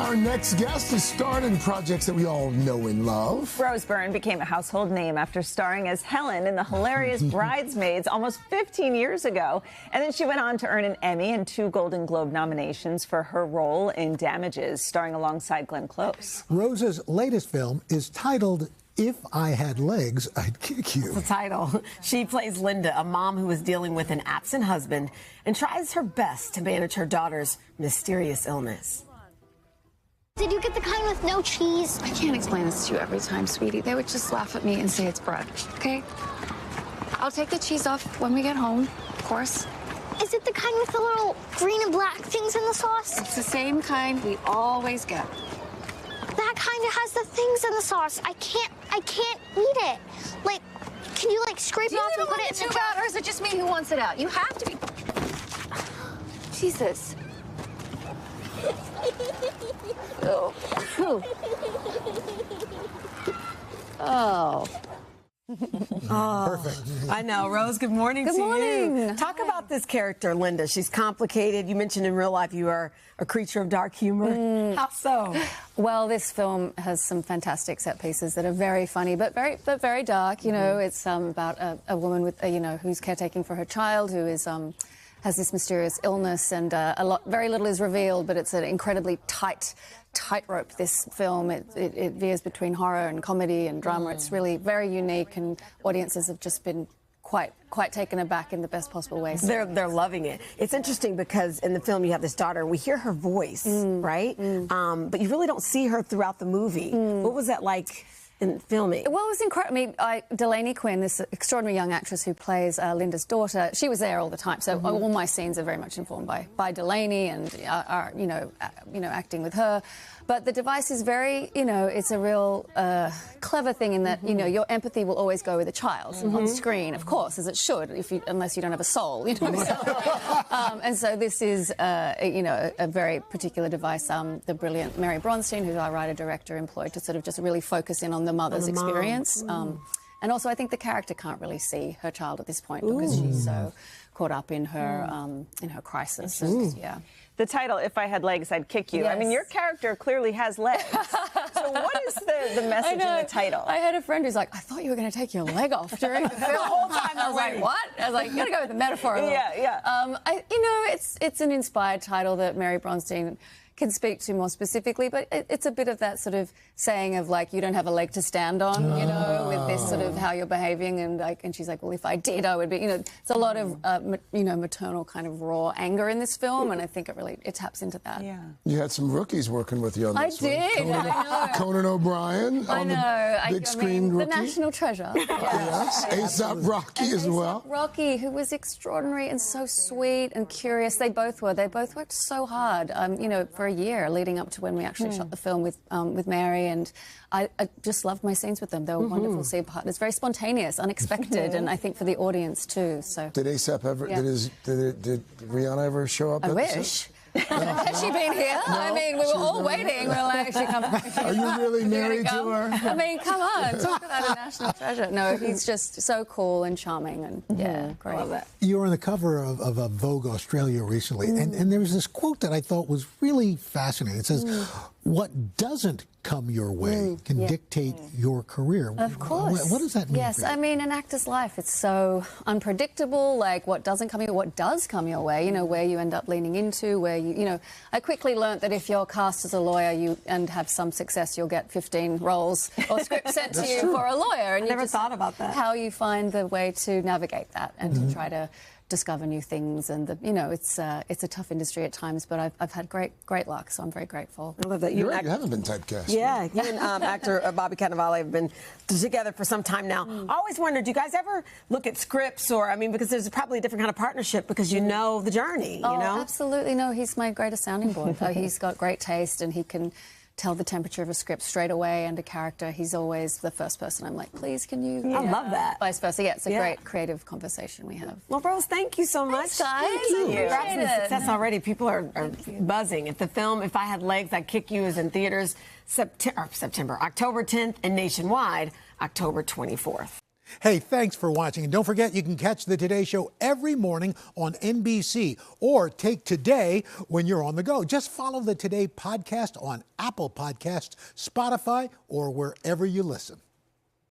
Our next guest has starred in projects that we all know and love. Rose Byrne became a household name after starring as Helen in the hilarious Bridesmaids almost 15 years ago. And then she went on to earn an Emmy and 2 Golden Globe nominations for her role in Damages, starring alongside Glenn Close. Rose's latest film is titled If I Had Legs, I'd Kick You. The title. She plays Linda, a mom who is dealing with an absent husband and tries her best to manage her daughter's mysterious illness. Did you get the kind with no cheese? I can't explain this to you every time, sweetie. They would just laugh at me and say it's bread, okay? I'll take the cheese off when we get home, of course. Is it the kind with the little green and black things in the sauce? It's the same kind we always get. That kind that has the things in the sauce. I can't eat it. Like, can you like scrape it off and put it in the jar? Or is it just me who wants it out? You have to be. Jesus. Oh. Oh. Perfect. I know. Rose, good morning to you. Good morning. Talk about this character, Linda. She's complicated. You mentioned in real life you are a creature of dark humor. How so? Well, this film has some fantastic set pieces that are very funny, but very dark. You know, it's about a woman with who's caretaking for her child, who is has this mysterious illness, and very little is revealed. But it's an incredibly tightrope. This film it veers between horror and comedy and drama. It's really very unique, and audiences have just been quite taken aback in the best possible way. So. They're loving it. It's interesting because in the film you have this daughter, and we hear her voice, right? But you really don't see her throughout the movie. What was that like in filming? Well, it was incredible. I mean, Delaney Quinn, this extraordinary young actress who plays Linda's daughter, she was there all the time. So all my scenes are very much informed by Delaney and acting with her. But the device is very, it's a real clever thing in that your empathy will always go with a child on screen, of course, as it should, unless you don't have a soul. And so this is a very particular device. The brilliant Mary Bronstein, who's our writer-director, employed to sort of just really focus in on the mother's experience. And also, I think the character can't really see her child at this point because she's so caught up in her crisis. And, yeah. The title, If I Had Legs, I'd Kick You. Yes. I mean, your character clearly has legs. So what is the message in the title? I had a friend who's like, I thought you were going to take your leg off during the film. The whole time I was like, what? I was like, you got to go with the metaphor a little. Yeah. It's an inspired title that Mary Bronstein can speak to more specifically, but it's a bit of that sort of saying of like, you don't have a leg to stand on, with this sort of how you're behaving, and she's like, well, if I did, I would be, it's a lot of, maternal kind of raw anger in this film, and I think it taps into that. Yeah. You had some rookies working with you on this one. I know. Conan O'Brien on the big screen rookie. The national treasure. Yes, A$AP Rocky as well. Rocky, who was extraordinary and so sweet and curious. They both were. They both worked so hard, for a year leading up to when we actually shot the film with Mary, and I just loved my scenes with them. They were wonderful scene partners, very spontaneous, unexpected, and I think for the audience too. So did A$AP ever? Did Rihanna ever show up? I wish. Has she been here? No, I mean, we were all waiting. We were like, she come. Are you really married to her? I mean, come on, talk about a national treasure. No, he's just so cool and charming, and great. I love that. You were on the cover of Vogue Australia recently, and there was this quote that I thought was really fascinating. It says, what doesn't come your way can dictate your career. Of course. What does that mean? Yes, I mean, an actor's life, it's so unpredictable, like what does come your way, where you end up leaning into, where I quickly learnt that if you're cast as a lawyer and have some success, you'll get 15 roles or scripts sent to you for a lawyer. And I never thought about that. How you find the way to navigate that and to try to discover new things, and it's a tough industry at times, but I've had great luck, so I'm very grateful. I love that You haven't been typecast. Yeah, you and actor Bobby Cannavale have been together for some time now. I always wondered, do you guys ever look at scripts, or because there's probably a different kind of partnership because you know the journey. Absolutely. No, he's my greatest sounding board. He's got great taste, and he can tell the temperature of a script straight away, and a character. He's always the first person I'm like, please, can you? I love that. Vice versa. Yeah, it's a great creative conversation we have. Well, Rose, thank you so much. Thanks, guys. Thank you. Congrats on the success already. People are buzzing. If the film If I Had Legs, I'd Kick You is in theaters October 10th, and nationwide October 24th. Hey, thanks for watching. And don't forget, you can catch the Today Show every morning on NBC or take Today when you're on the go. Just follow the Today podcast on Apple Podcasts, Spotify, or wherever you listen.